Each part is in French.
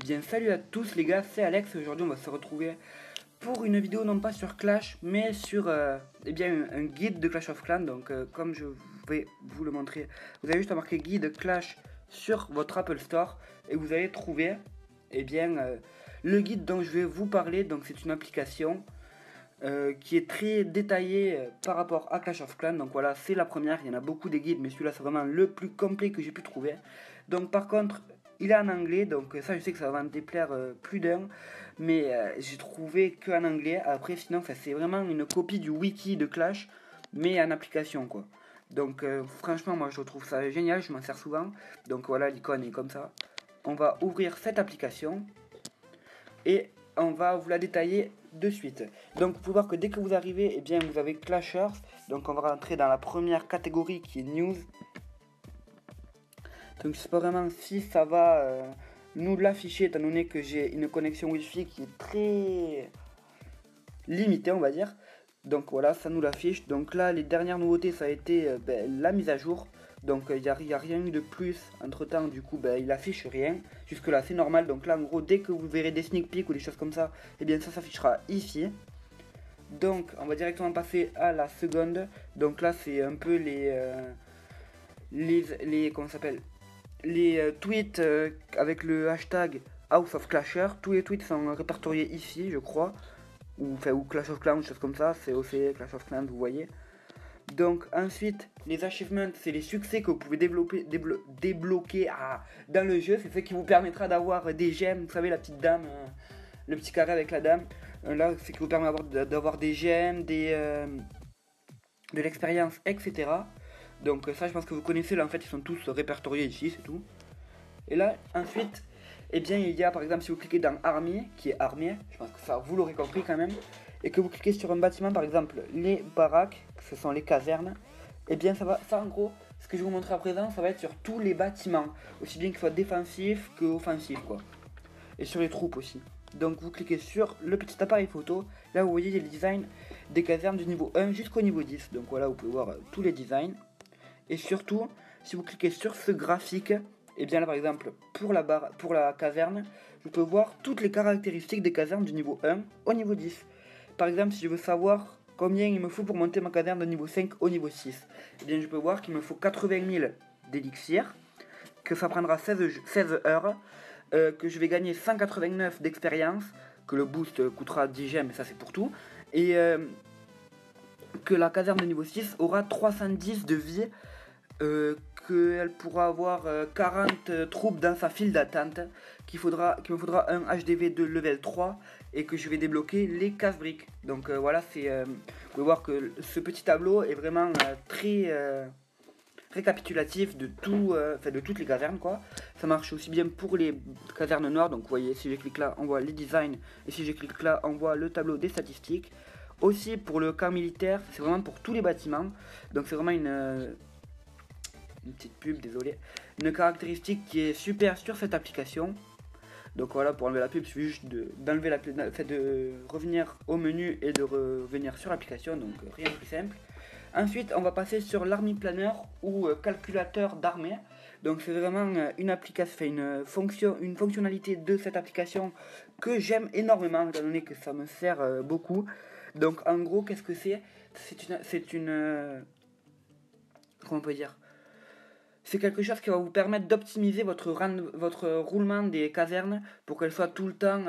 Bien salut à tous les gars, c'est Alex. Aujourd'hui on va se retrouver pour une vidéo non pas sur Clash mais sur un guide de Clash of Clans. Donc comme je vais vous le montrer, vous avez juste à marquer guide Clash sur votre Apple Store et vous allez trouver le guide dont je vais vous parler. Donc c'est une application qui est très détaillée par rapport à Clash of Clans. Donc voilà, c'est la première, il y en a beaucoup des guides mais celui-là c'est vraiment le plus complet que j'ai pu trouver. Donc par contre il est en anglais, donc ça je sais que ça va en déplaire plus d'un, mais j'ai trouvé que en anglais. Après sinon ça c'est vraiment une copie du wiki de Clash, mais en application quoi. Donc franchement moi je trouve ça génial, je m'en sers souvent. Donc voilà, l'icône est comme ça. On va ouvrir cette application et on va vous la détailler de suite. Donc vous pouvez voir que dès que vous arrivez, vous avez Clashers. Donc on va rentrer dans la première catégorie qui est News. Donc je sais pas vraiment si ça va nous l'afficher étant donné que j'ai une connexion Wi-Fi qui est très limitée on va dire. Donc voilà, ça nous l'affiche. Donc là les dernières nouveautés ça a été la mise à jour. Donc il n'y a rien eu de plus entre temps, du coup il affiche rien. Jusque là c'est normal. Donc là en gros dès que vous verrez des sneak peeks ou des choses comme ça, ça s'affichera ici. Donc on va directement passer à la seconde. Donc là c'est un peu les comment ça s'appelle, les tweets avec le hashtag House of Clasher. Tous les tweets sont répertoriés ici, je crois. Ou Clash of Clans, choses comme ça. C'est aussi Clash of Clans, vous voyez. Donc ensuite, les achievements, c'est les succès que vous pouvez débloquer dans le jeu. C'est ce qui vous permettra d'avoir des gemmes. Vous savez, la petite dame, le petit carré avec la dame. Là, c'est ce qui vous permet d'avoir des gemmes, de l'expérience, etc. Donc ça je pense que vous connaissez, là en fait ils sont tous répertoriés ici, c'est tout. Et là ensuite, il y a par exemple si vous cliquez dans Army, qui est armée, je pense que ça vous l'aurez compris quand même, et que vous cliquez sur un bâtiment, par exemple les baraques, ce sont les casernes, ça en gros, ce que je vais vous montrer à présent, ça va être sur tous les bâtiments, aussi bien qu'ils soient défensifs que offensifs quoi. Et sur les troupes aussi. Donc vous cliquez sur le petit appareil photo, là vous voyez les designs des casernes du niveau 1 jusqu'au niveau 10. Donc voilà, vous pouvez voir tous les designs. Et surtout, si vous cliquez sur ce graphique, là par exemple pour la caserne, je peux voir toutes les caractéristiques des casernes du niveau 1 au niveau 10. Par exemple, si je veux savoir combien il me faut pour monter ma caserne de niveau 5 au niveau 6, je peux voir qu'il me faut 80 000 d'élixir, que ça prendra 16 heures, que je vais gagner 189 d'expérience, que le boost coûtera 10 gemmes, mais ça c'est pour tout, et que la caserne de niveau 6 aura 310 de vie, qu'elle pourra avoir 40 troupes dans sa file d'attente, qu'il me faudra un HDV de level 3 et que je vais débloquer les casse-briques. Donc voilà, vous pouvez voir que ce petit tableau est vraiment très récapitulatif de de toutes les casernes quoi. Ça marche aussi bien pour les casernes noires. Donc vous voyez, si je clique là on voit les designs et si je clique là on voit le tableau des statistiques. Aussi pour le camp militaire, c'est vraiment pour tous les bâtiments. Donc c'est vraiment une petite pub, désolé. Une caractéristique qui est super sur cette application. Donc voilà, pour enlever la pub, il suffit juste d'enlever la pub, de revenir au menu et de revenir sur l'application. Donc rien de plus simple. Ensuite, on va passer sur l'Army Planner ou calculateur d'armée. Donc c'est vraiment une application, une fonctionnalité de cette application que j'aime énormément, étant donné que ça me sert beaucoup. Donc en gros, qu'est-ce que c'est? C'est une comment on peut dire? C'est quelque chose qui va vous permettre d'optimiser votre roulement des casernes pour qu'elles soient tout le temps,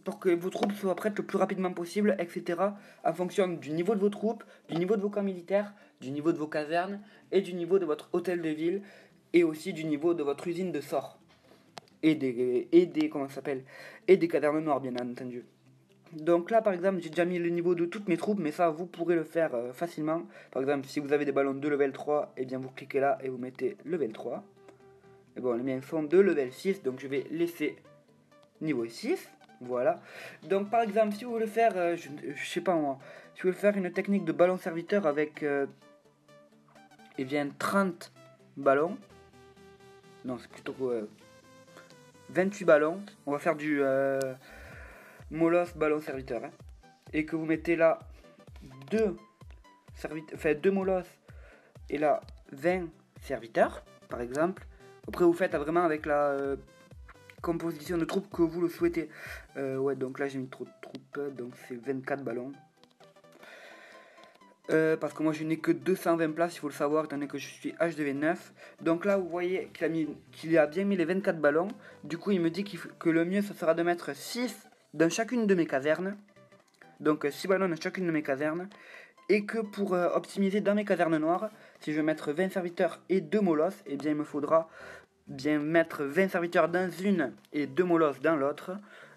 pour que vos troupes soient prêtes le plus rapidement possible, etc. En fonction du niveau de vos troupes, du niveau de vos camps militaires, du niveau de vos casernes et du niveau de votre hôtel de ville et aussi du niveau de votre usine de sorts et des casernes noires bien entendu. Donc là par exemple j'ai déjà mis le niveau de toutes mes troupes, mais ça vous pourrez le faire facilement. Par exemple si vous avez des ballons de level 3, vous cliquez là et vous mettez level 3. Et bon, les miens sont de level 6, donc je vais laisser niveau 6. Voilà. Donc par exemple si vous voulez faire, je sais pas moi, si vous voulez faire une technique de ballon serviteur avec 30 ballons. Non c'est plutôt 28 ballons. On va faire du Moloss ballon serviteur, et que vous mettez là 2 Moloss et là 20 serviteurs par exemple. Après vous faites vraiment avec composition de troupes que vous le souhaitez. Ouais, donc là j'ai mis trop de troupes, donc c'est 24 ballons. Parce que moi je n'ai que 220 places, il faut le savoir, étant donné que je suis HDV9. Donc là vous voyez qu'il a bien mis les 24 ballons. Du coup il me dit que le mieux ce sera de mettre 6 dans chacune de mes casernes. Donc 6 ballons dans chacune de mes casernes. Et que pour optimiser dans mes casernes noires, si je veux mettre 20 serviteurs et 2 molosses, et bien il me faudra bien mettre 20 serviteurs dans une et 2 molosses dans l'autre.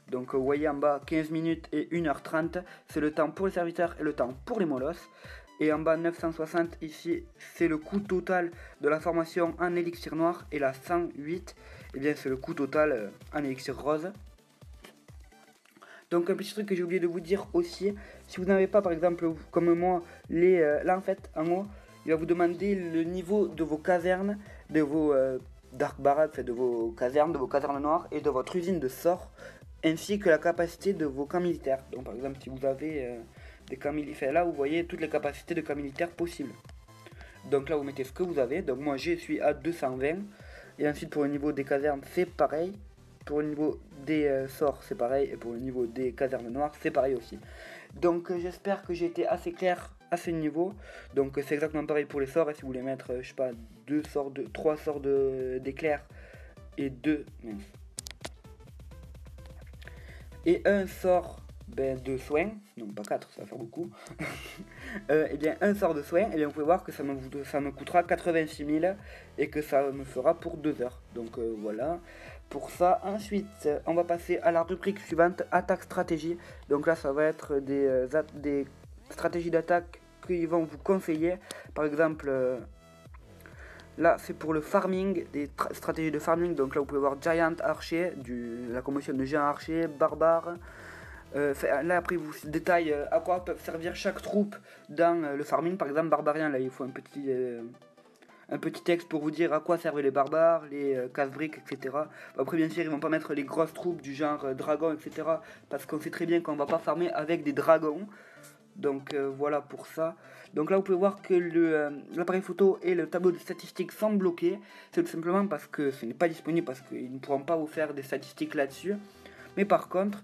Donc vous voyez en bas 15 minutes et 1h30, c'est le temps pour les serviteurs et le temps pour les molosses. Et en bas 960 ici, c'est le coût total de la formation en élixir noir. Et la 108, et bien c'est le coût total en élixir rose. Donc un petit truc que j'ai oublié de vous dire aussi, si vous n'avez pas par exemple comme moi, là en fait en haut, il va vous demander le niveau de vos casernes, de vos dark barracks, de vos casernes noires et de votre usine de sort, ainsi que la capacité de vos camps militaires. Donc par exemple si vous avez des camps militaires, là vous voyez toutes les capacités de camps militaires possibles. Donc là vous mettez ce que vous avez, donc moi je suis à 220, et ensuite pour le niveau des casernes c'est pareil. Pour le niveau des sorts c'est pareil, et pour le niveau des casernes noires c'est pareil aussi. Donc j'espère que j'ai été assez clair à ce niveau. Donc c'est exactement pareil pour les sorts, et si vous voulez mettre je sais pas 3 sorts d'éclair et 2 et un sort de soin, non pas 4, ça va faire beaucoup. Et bien un sort de soin, et bien vous pouvez voir que ça me coûtera 86 000 et que ça me fera pour 2 heures. Donc voilà pour ça. Ensuite on va passer à la rubrique suivante, attaque stratégie. Donc là ça va être des stratégies d'attaque qu'ils vont vous conseiller. Par exemple là c'est pour le farming, des stratégies de farming. Donc là vous pouvez voir Giant Archer, la commotion de Géant Archer, Barbare. Là après vous détaille à quoi peuvent servir chaque troupe dans le farming. Par exemple Barbarian, là il faut un petit texte pour vous dire à quoi servent les barbares, les casse-briques, etc. Après bien sûr ils vont pas mettre les grosses troupes du genre dragon, etc. Parce qu'on sait très bien qu'on va pas farmer avec des dragons. Donc voilà pour ça. Donc là vous pouvez voir que l'appareil photo et le tableau de statistiques sont bloqués. C'est tout simplement parce que ce n'est pas disponible, parce qu'ils ne pourront pas vous faire des statistiques là-dessus. Mais par contre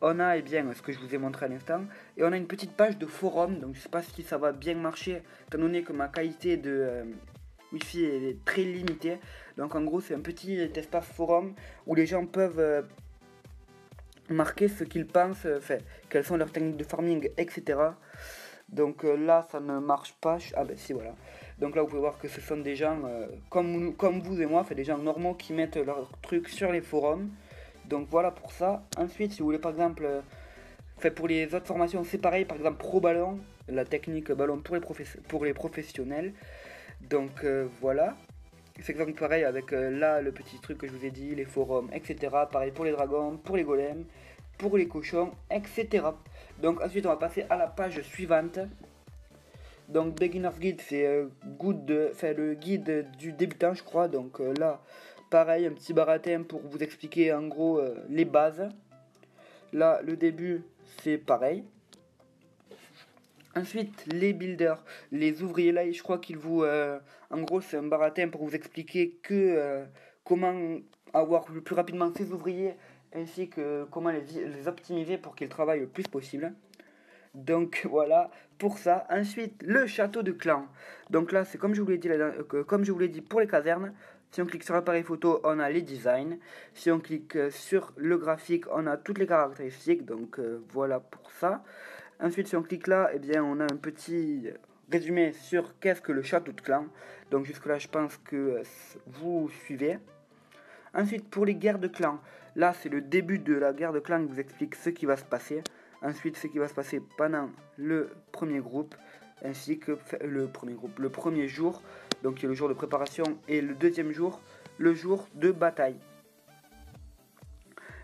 on a ce que je vous ai montré à l'instant, et on a une petite page de forum. Donc je sais pas si ça va bien marcher étant donné que ma qualité de Wi-Fi est très limitée. Donc en gros c'est un petit espace forum où les gens peuvent marquer ce qu'ils pensent, quelles sont leurs techniques de farming, etc. Donc là ça ne marche pas. Ah ben si, voilà. Donc là vous pouvez voir que ce sont des gens comme vous et moi, des gens normaux qui mettent leurs trucs sur les forums. Donc voilà pour ça. Ensuite si vous voulez par exemple, pour les autres formations c'est pareil, par exemple pro ballon, la technique ballon pour les professionnels. Donc voilà. C'est exactement pareil avec là le petit truc que je vous ai dit, les forums, etc. Pareil pour les dragons, pour les golems, pour les cochons, etc. Donc ensuite on va passer à la page suivante. Donc Beginner's Guide, c'est le guide du débutant je crois. Donc là pareil, un petit baratin pour vous expliquer en gros les bases. Là le début c'est pareil. Ensuite, les builders, les ouvriers, là, je crois qu'ils vous... en gros, c'est un baratin pour vous expliquer comment avoir le plus rapidement ces ouvriers, ainsi que comment les optimiser pour qu'ils travaillent le plus possible. Donc voilà pour ça. Ensuite, le château de clan. Donc là, c'est comme je vous l'ai dit pour les casernes. Si on clique sur l'appareil photo, on a les designs. Si on clique sur le graphique, on a toutes les caractéristiques. Donc voilà pour ça. Ensuite, si on clique là, on a un petit résumé sur qu'est-ce que le château de clan. Donc jusque là, je pense que vous suivez. Ensuite, pour les guerres de clan, là c'est le début de la guerre de clan qui vous explique ce qui va se passer. Ensuite, ce qui va se passer pendant le premier groupe, ainsi que le premier jour, donc le jour de préparation, et le deuxième jour, le jour de bataille.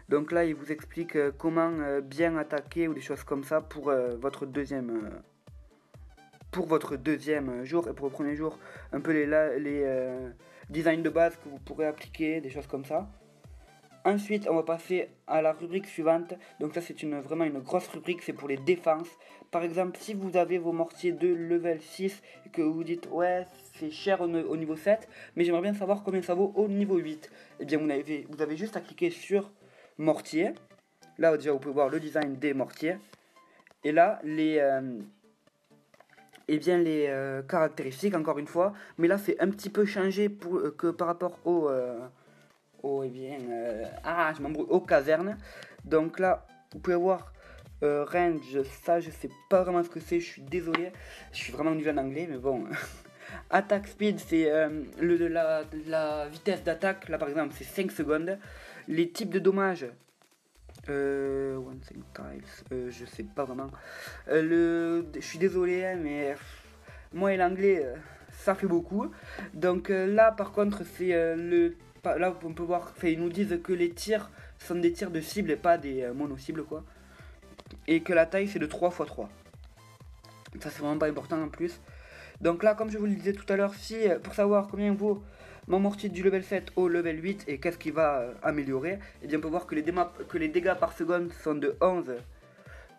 Donc là, il vous explique comment bien attaquer ou des choses comme ça pour votre deuxième jour, et pour le premier jour, un peu les designs de base que vous pourrez appliquer, des choses comme ça. Ensuite, on va passer à la rubrique suivante. Donc ça, c'est vraiment une grosse rubrique, c'est pour les défenses. Par exemple, si vous avez vos mortiers de level 6 et que vous dites ouais, c'est cher au niveau 7, mais j'aimerais bien savoir combien ça vaut au niveau 8. Eh bien, vous avez juste à cliquer sur mortier. Là, déjà, vous pouvez voir le design des mortiers. Et là, les caractéristiques, encore une fois. Mais là, c'est un petit peu changé que par rapport aux casernes. Donc là, vous pouvez voir range, ça je sais pas vraiment ce que c'est, je suis désolé, je suis vraiment nul en anglais, mais bon. Attack speed, c'est la vitesse d'attaque, là par exemple c'est 5 secondes. Les types de dommages, one thing tiles, je sais pas vraiment. Je suis désolé, hein, mais moi et l'anglais, ça fait beaucoup. Donc là par contre c'est là on peut voir, ils nous disent que les tirs sont des tirs de cible et pas des mono-cibles quoi. Et que la taille c'est de 3 x 3. Ça c'est vraiment pas important en plus. Donc là comme je vous le disais tout à l'heure, si pour savoir combien vaut mon mortier du level 7 au level 8 et qu'est-ce qu'il va améliorer, et bien on peut voir que les dégâts par seconde sont de 11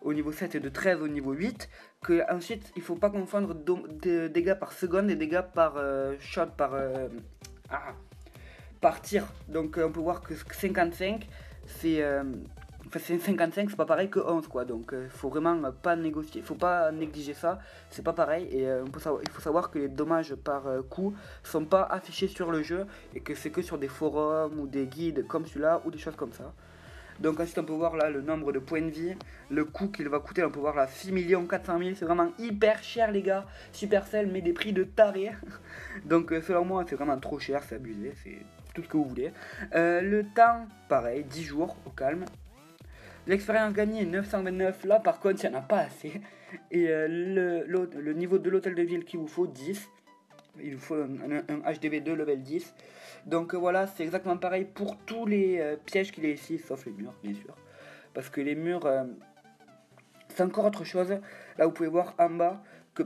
au niveau 7 et de 13 au niveau 8. Que ensuite il faut pas confondre de dégâts par seconde et dégâts par shot, par tir. Donc on peut voir que 55 c'est 55 c'est pas pareil que 11 quoi, donc faut vraiment pas négocier, faut pas négliger ça, c'est pas pareil. Et il faut savoir que les dommages par coup sont pas affichés sur le jeu et que c'est que sur des forums ou des guides comme celui-là ou des choses comme ça. Donc ensuite on peut voir là le nombre de points de vie, le coût qu'il va coûter, on peut voir là 6 400 000, c'est vraiment hyper cher les gars. Supercell met des prix de taré. Donc selon moi c'est vraiment trop cher, c'est abusé, c'est tout ce que vous voulez. Le temps, pareil, 10 jours au calme. L'expérience gagnée 929, là par contre il n'y en a pas assez. Et le niveau de l'hôtel de ville qu'il vous faut 10. Il vous faut un HDV2 level 10. Donc voilà, c'est exactement pareil pour tous les pièges qu'il y a ici, sauf les murs bien sûr. Parce que les murs, c'est encore autre chose. Là vous pouvez voir en bas que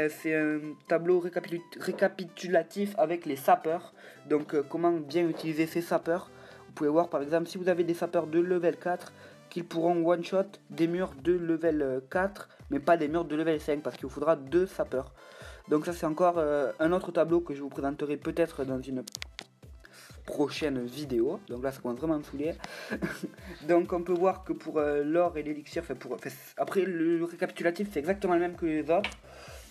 c'est un tableau récapitulatif avec les sapeurs. Donc comment bien utiliser ces sapeurs. Vous pouvez voir par exemple si vous avez des sapeurs de level 4 qu'ils pourront one shot des murs de level 4 mais pas des murs de level 5 parce qu'il vous faudra 2 sapeurs. Donc ça c'est encore un autre tableau que je vous présenterai peut-être dans une prochaine vidéo. Donc là ça commence vraiment à me saouler. Donc on peut voir que pour l'or et l'élixir, après le récapitulatif c'est exactement le même que les autres.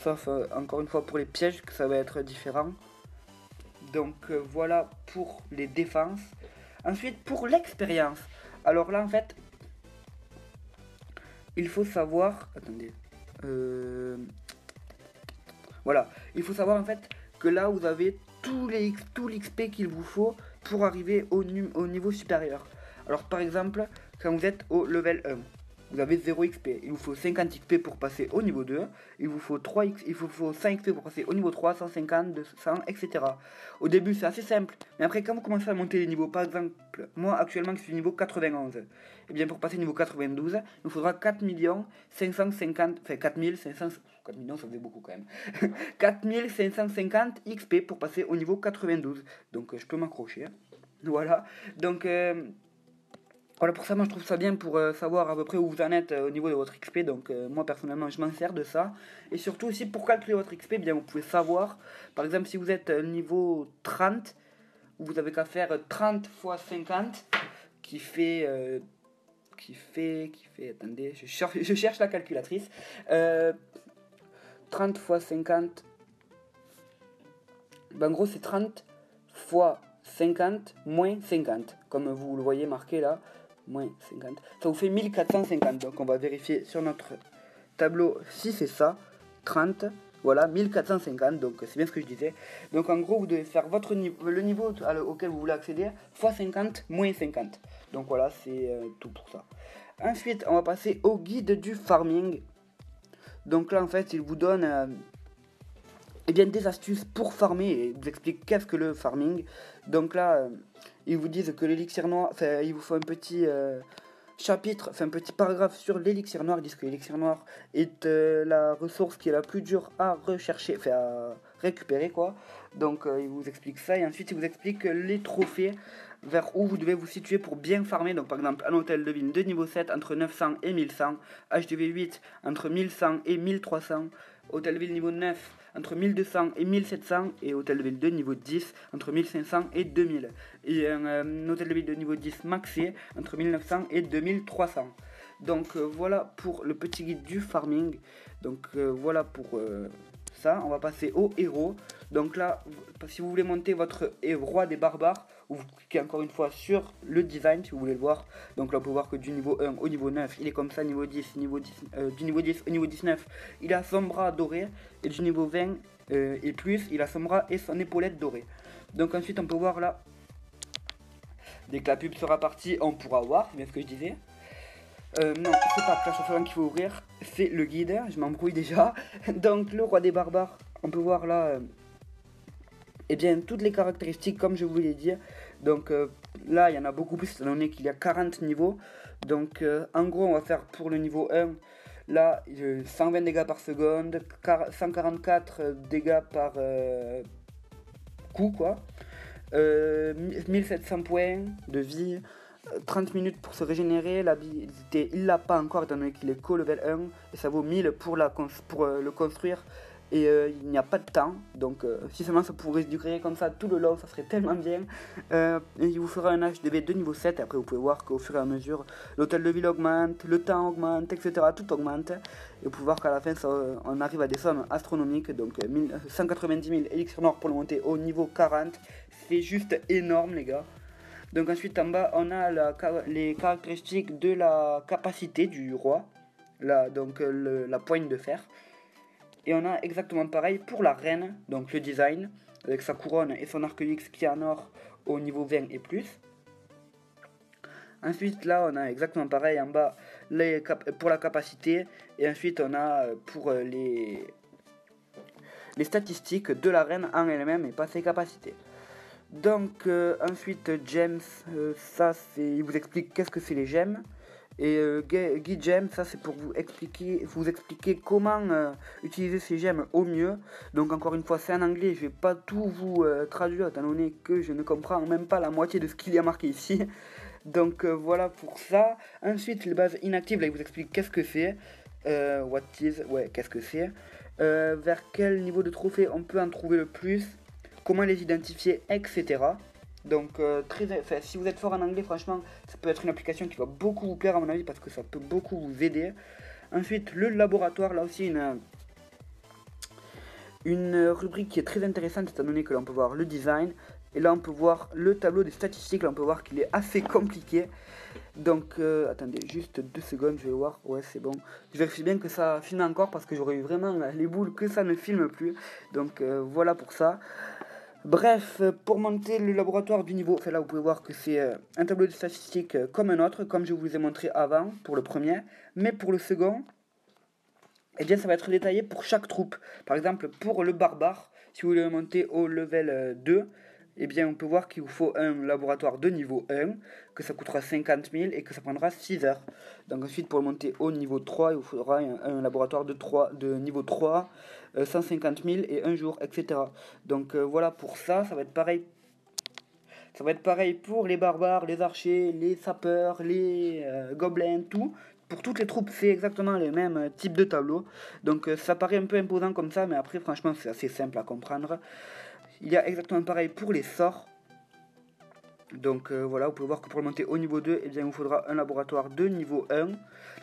Sauf encore une fois pour les pièges que ça va être différent. Donc voilà pour les défenses. Ensuite pour l'expérience. Alors là en fait il faut savoir... Attendez. Voilà. Il faut savoir en fait que là vous avez tout l'XP qu'il vous faut pour arriver au niveau supérieur. Alors par exemple, quand vous êtes au level 1, vous avez 0 XP. Il vous faut 50 XP pour passer au niveau 2. Il vous faut 5 XP pour passer au niveau 3, 150, 200, etc. Au début c'est assez simple. Mais après quand vous commencez à monter les niveaux, par exemple, moi actuellement je suis niveau 91. Et bien pour passer niveau 92, il nous faudra 4 550, enfin 4500, 4 millions ça faisait beaucoup quand même. 4550 XP pour passer au niveau 92. Donc je peux m'accrocher. Voilà. Donc voilà, pour ça moi je trouve ça bien pour savoir à peu près où vous en êtes au niveau de votre XP. Donc moi personnellement je m'en sers de ça. Et surtout aussi pour calculer votre XP, bien vous pouvez savoir, par exemple si vous êtes niveau 30, vous avez qu'à faire 30 x 50 qui fait attendez, je cherche la calculatrice. 30 x 50, ben en gros c'est 30 x 50 moins 50, comme vous le voyez marqué là, moins 50, ça vous fait 1450. Donc on va vérifier sur notre tableau si c'est ça, 30, voilà, 1450, donc c'est bien ce que je disais. Donc en gros vous devez faire le niveau auquel vous voulez accéder, x 50 moins 50. Donc voilà, c'est tout pour ça. Ensuite on va passer au guide du farming. Donc là en fait il vous donne des astuces pour farmer et vous explique qu'est-ce que le farming. Donc là ils vous disent que l'élixir noir, enfin il vous faut un petit chapitre, enfin un petit paragraphe sur l'élixir noir. Ils disent que l'élixir noir est la ressource qui est la plus dure à rechercher, enfin à récupérer quoi. Donc il vous explique ça et ensuite il vous explique les trophées vers où vous devez vous situer pour bien farmer. Donc par exemple un hôtel de ville de niveau 7 entre 900 et 1100, HDV 8 entre 1100 et 1300, hôtel de ville niveau 9 entre 1200 et 1700 et hôtel de ville de niveau 10 entre 1500 et 2000. Et un hôtel de ville de niveau 10 maxé entre 1900 et 2300. Donc voilà pour le petit guide du farming. Donc voilà pour ça. On va passer au héros. Donc là, si vous voulez monter votre roi des barbares, vous cliquez encore une fois sur le design si vous voulez le voir. Donc là, on peut voir que du niveau 1 au niveau 9, il est comme ça, niveau 10, du niveau 10 au niveau 19, il a son bras doré. Et du niveau 20 et plus, il a son bras et son épaulette dorée. Donc ensuite, on peut voir là, dès que la pub sera partie, on pourra voir, c'est bien ce que je disais. Non, c'est pas Clash of Clans qu'il faut ouvrir, c'est le guide, je m'embrouille déjà. Donc le roi des barbares, on peut voir là, et bien toutes les caractéristiques comme je vous l'ai dit. Donc là il y en a beaucoup plus étant donné qu'il y a 40 niveaux. Donc en gros on va faire pour le niveau 1, là 120 dégâts par seconde, 144 dégâts par coup quoi, 1700 points de vie, 30 minutes pour se régénérer, l'habilité il l'a pas encore étant donné qu'il est qu'au level 1 et ça vaut 1000 pour le construire et il n'y a pas de temps donc si seulement ça pourrait se durer comme ça tout le long ça serait tellement bien. Et il vous fera un HDV de niveau 7 et après vous pouvez voir qu'au fur et à mesure l'hôtel de ville augmente, le temps augmente, etc. Tout augmente et vous pouvez voir qu'à la fin ça, on arrive à des sommes astronomiques. Donc 190 000 élixirs noirs pour le monter au niveau 40, c'est juste énorme les gars. Donc ensuite en bas on a les caractéristiques de la capacité du roi, donc la poigne de fer. Et on a exactement pareil pour la reine, donc le design, avec sa couronne et son arc-x qui est en or au niveau 20 et plus. Ensuite là on a exactement pareil en bas pour la capacité. Et ensuite on a pour les statistiques de la reine en elle-même et pas ses capacités. Donc ensuite James, ça c'est, il vous explique qu'est-ce que c'est les gemmes. Et Guy Gem, ça c'est pour vous expliquer comment utiliser ces gemmes au mieux. Donc encore une fois c'est en anglais, je vais pas tout vous traduire étant donné que je ne comprends même pas la moitié de ce qu'il y a marqué ici. Donc voilà pour ça. Ensuite les bases inactives, là il vous explique qu'est-ce que c'est. Qu'est-ce que c'est. Vers quel niveau de trophée on peut en trouver le plus. Comment les identifier, etc. Donc si vous êtes fort en anglais, franchement, ça peut être une application qui va beaucoup vous plaire à mon avis parce que ça peut beaucoup vous aider. Ensuite, le laboratoire, là aussi une rubrique qui est très intéressante étant donné que là on peut voir le design et là on peut voir le tableau des statistiques. Là on peut voir qu'il est assez compliqué. Donc attendez juste 2 secondes, je vais voir. Ouais, c'est bon. Je vérifie bien que ça filme encore parce que j'aurais eu vraiment les boules que ça ne filme plus. Donc voilà pour ça. Bref, pour monter le laboratoire du niveau, là vous pouvez voir que c'est un tableau de statistiques comme un autre, comme je vous ai montré avant pour le premier, mais pour le second, eh bien ça va être détaillé pour chaque troupe. Par exemple, pour le barbare, si vous voulez le monter au level 2, eh bien on peut voir qu'il vous faut un laboratoire de niveau 1, que ça coûtera 50 000 et que ça prendra 6 heures. Donc ensuite pour le monter au niveau 3, il vous faudra un laboratoire de niveau 3, 150 000 et un jour, etc. Donc voilà pour ça, ça va être pareil. Ça va être pareil pour les barbares, les archers, les sapeurs, les gobelins, tout. Pour toutes les troupes, c'est exactement le même type de tableau. Donc ça paraît un peu imposant comme ça, mais après franchement c'est assez simple à comprendre. Il y a exactement pareil pour les sorts. Donc voilà, vous pouvez voir que pour remonter au niveau 2, eh bien, il vous faudra un laboratoire de niveau 1.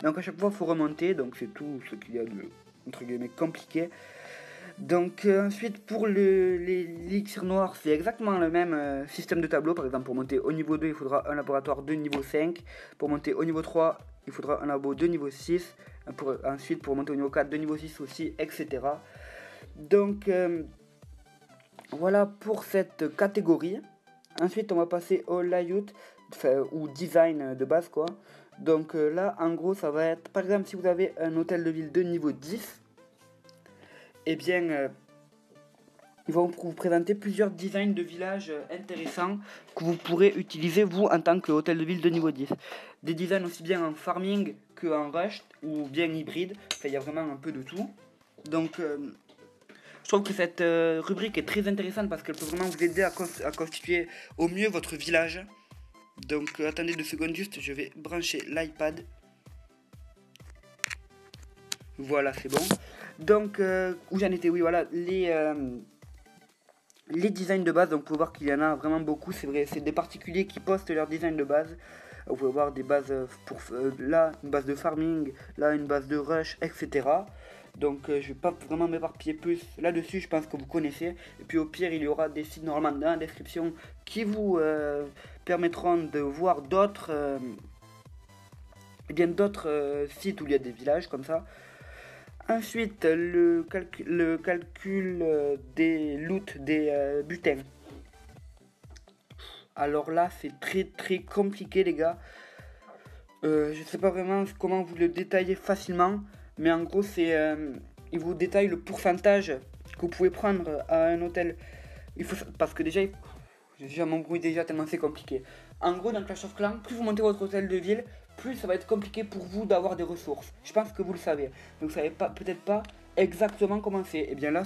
Donc à chaque fois, il faut remonter. Donc c'est tout ce qu'il y a de, entre guillemets, compliqué. Donc ensuite, pour l'élixir noir, c'est exactement le même système de tableau. Par exemple, pour monter au niveau 2, il faudra un laboratoire de niveau 5. Pour monter au niveau 3, il faudra un labo de niveau 6. Ensuite, pour monter au niveau 4, de niveau 6 aussi, etc. Donc voilà pour cette catégorie. Ensuite, on va passer au layout, ou design de base, quoi. Donc là, en gros, ça va être, par exemple, si vous avez un hôtel de ville de niveau 10, eh bien, ils vont vous présenter plusieurs designs de villages intéressants que vous pourrez utiliser, vous, en tant que hôtel de ville de niveau 10. Des designs aussi bien en farming qu'en rush, ou bien hybride. Enfin, il y a vraiment un peu de tout. Donc Je trouve que cette rubrique est très intéressante parce qu'elle peut vraiment vous aider à constituer au mieux votre village. Donc attendez 2 secondes juste, je vais brancher l'iPad. Voilà, c'est bon. Donc, où j'en étais, oui, voilà, les designs de base, donc vous pouvez voir qu'il y en a vraiment beaucoup, c'est vrai, c'est des particuliers qui postent leur design de base. Vous pouvez voir des bases pour là, une base de farming, là, une base de rush, etc. Donc je vais pas vraiment m'éparpiller plus là-dessus, je pense que vous connaissez. Et puis au pire, il y aura des sites normalement dans la description qui vous permettront de voir d'autres sites où il y a des villages comme ça. Ensuite, le calcul des loots, des butins. Alors là, c'est très très compliqué, les gars. Je sais pas vraiment comment vous le détailler facilement, mais en gros, il vous détaille le pourcentage que vous pouvez prendre à un hôtel. Parce que déjà, je m'embrouille déjà tellement c'est compliqué. En gros, dans Clash of Clans, plus vous montez votre hôtel de ville, plus ça va être compliqué pour vous d'avoir des ressources. Je pense que vous le savez. Donc vous savez peut-être pas exactement comment c'est. Et bien là,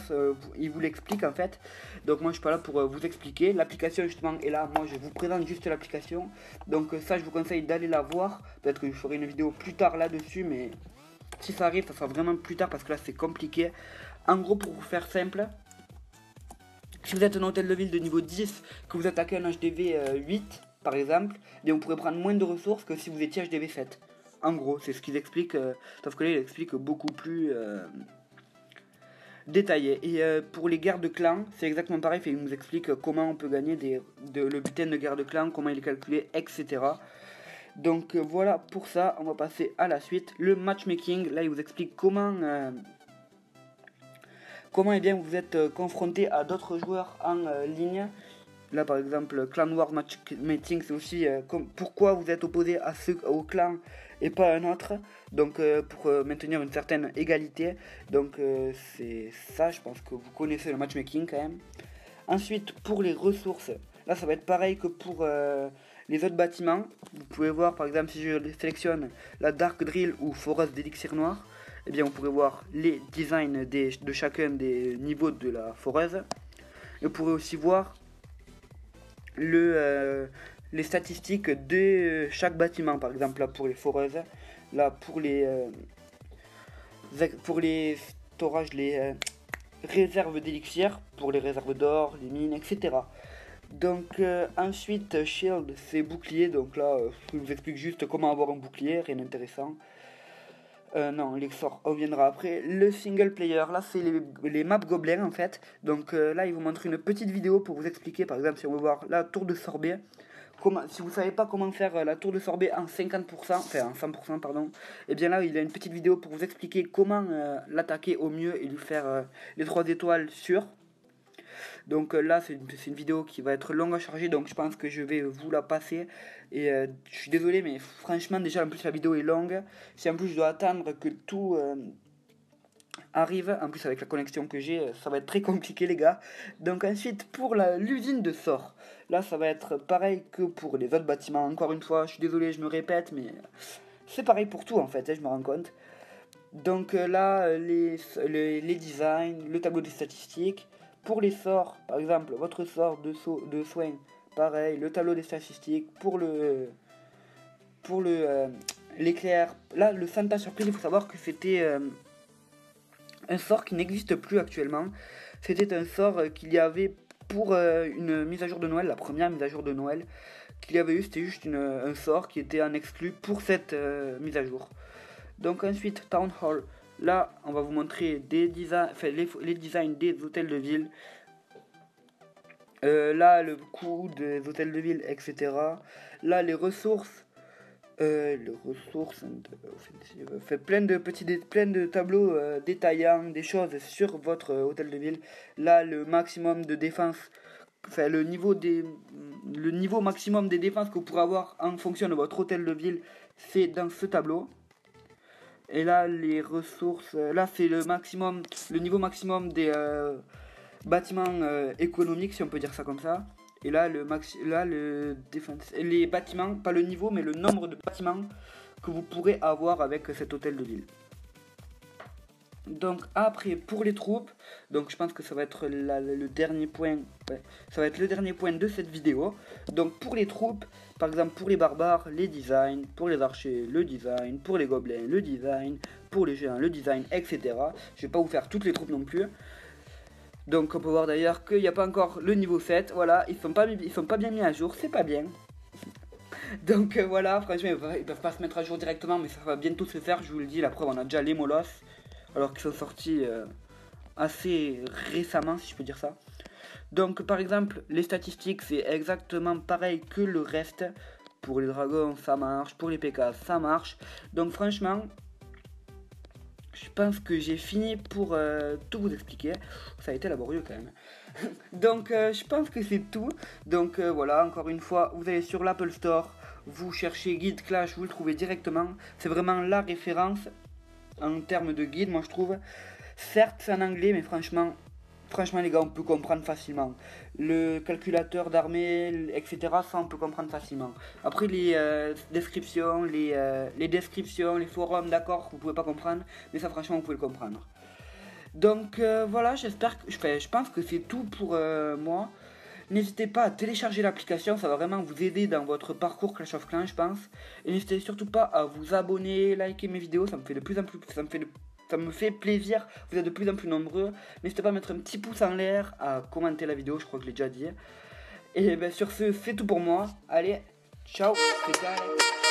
il vous l'explique en fait. Donc moi je suis pas là pour vous expliquer. L'application justement est là. Moi je vous présente juste l'application. Donc ça je vous conseille d'aller la voir. Peut-être que je ferai une vidéo plus tard là-dessus, mais si ça arrive, ça sera vraiment plus tard parce que là c'est compliqué. En gros, pour vous faire simple, si vous êtes un hôtel de ville de niveau 10, que vous attaquez un HDV 8 par exemple, et vous pourrez prendre moins de ressources que si vous étiez HDV 7. En gros, c'est ce qu'ils expliquent, sauf que là il explique beaucoup plus détaillé. Et pour les guerres de clan, c'est exactement pareil, il nous explique comment on peut gagner le butin de guerre de clan, comment il est calculé, etc. Donc voilà, pour ça, on va passer à la suite. Le matchmaking, là il vous explique comment eh bien, vous êtes confronté à d'autres joueurs en ligne. Là par exemple, Clan War Matchmaking, c'est aussi pourquoi vous êtes opposé au clan et pas à un autre. Donc pour maintenir une certaine égalité. Donc c'est ça, je pense que vous connaissez le matchmaking quand même. Ensuite, pour les ressources, là ça va être pareil que pour les autres bâtiments. Vous pouvez voir par exemple si je sélectionne la Dark Drill ou Forest d'Élixir Noir, eh bien vous pourrez voir les designs de chacun des niveaux de la foreuse. Et vous pourrez aussi voir les statistiques de chaque bâtiment. Par exemple là pour les foreuses, là pour les storages, les réserves d'élixir, pour les réserves d'or, les mines, etc. Donc ensuite shield c'est bouclier, donc là je vous explique juste comment avoir un bouclier, rien d'intéressant. Non, les sorts, on viendra après. Le single player, là c'est les maps gobelins en fait. Donc là il vous montre une petite vidéo pour vous expliquer, par exemple si on veut voir la tour de sorbet. Si vous savez pas comment faire la tour de sorbet en 50%, enfin en 100% pardon, et bien là il a une petite vidéo pour vous expliquer comment l'attaquer au mieux et lui faire les 3 étoiles sûres. Donc là c'est une vidéo qui va être longue à charger, donc je pense que je vais vous la passer. Et je suis désolé mais franchement déjà en plus la vidéo est longue. Si en plus je dois attendre que tout arrive, en plus avec la connexion que j'ai, ça va être très compliqué les gars. Donc ensuite pour l'usine de sort, là ça va être pareil que pour les autres bâtiments. Encore une fois je suis désolé, je me répète, mais c'est pareil pour tout en fait, je me rends compte. Donc là les designs, le tableau des statistiques. Pour les sorts, par exemple, votre sort de soin, pareil, le tableau des statistiques. Pour l'éclair, là, le Santa Surprise, il faut savoir que c'était un sort qui n'existe plus actuellement. C'était un sort qu'il y avait pour une mise à jour de Noël, la première mise à jour de Noël qu'il y avait eu. C'était juste un sort qui était en exclu pour cette mise à jour. Donc ensuite, Town Hall. Là, on va vous montrer les designs des hôtels de ville. Là, le coût des hôtels de ville, etc. Là, les ressources. Fait plein de tableaux détaillant des choses sur votre hôtel de ville. Là, le maximum de défense. Enfin, le niveau maximum des défenses que vous pourrez avoir en fonction de votre hôtel de ville, c'est dans ce tableau. Et là, les ressources, là c'est le niveau maximum des bâtiments économiques, si on peut dire ça comme ça. Et là, les bâtiments, pas le niveau, mais le nombre de bâtiments que vous pourrez avoir avec cet hôtel de ville. Donc après pour les troupes, donc je pense que ça va être le dernier point, ouais, ça va être le dernier point de cette vidéo. Donc pour les troupes, par exemple pour les barbares, les designs, pour les archers, le design, pour les gobelins, le design, pour les géants, le design, etc. Je vais pas vous faire toutes les troupes non plus. Donc on peut voir d'ailleurs qu'il n'y a pas encore le niveau 7, voilà, ils sont pas bien mis à jour, c'est pas bien. Donc voilà, franchement ils peuvent pas se mettre à jour directement, mais ça va bientôt se faire, je vous le dis, la preuve on a déjà les molosses, alors qu'ils sont sortis assez récemment si je peux dire ça. Donc par exemple les statistiques c'est exactement pareil que le reste. Pour les dragons ça marche, pour les PK ça marche. Donc franchement je pense que j'ai fini pour tout vous expliquer. Ça a été laborieux quand même. Donc je pense que c'est tout. Donc voilà, encore une fois, vous allez sur l'Apple Store, vous cherchez Guide Clash, vous le trouvez directement. C'est vraiment la référence en termes de guide, moi je trouve. Certes c'est en anglais, mais franchement les gars, on peut comprendre facilement. Le calculateur d'armée, etc., ça on peut comprendre facilement. Après les descriptions, les descriptions, les forums, d'accord, vous pouvez pas comprendre, mais ça franchement vous pouvez le comprendre. Donc voilà, j'espère que je pense que c'est tout pour moi. N'hésitez pas à télécharger l'application, ça va vraiment vous aider dans votre parcours Clash of Clans, je pense. Et n'hésitez surtout pas à vous abonner, liker mes vidéos, ça me fait de plus en plus, ça me fait plaisir. Vous êtes de plus en plus nombreux. N'hésitez pas à mettre un petit pouce en l'air, à commenter la vidéo, je crois que je l'ai déjà dit. Et ben sur ce, c'est tout pour moi. Allez, ciao, c'était Alex.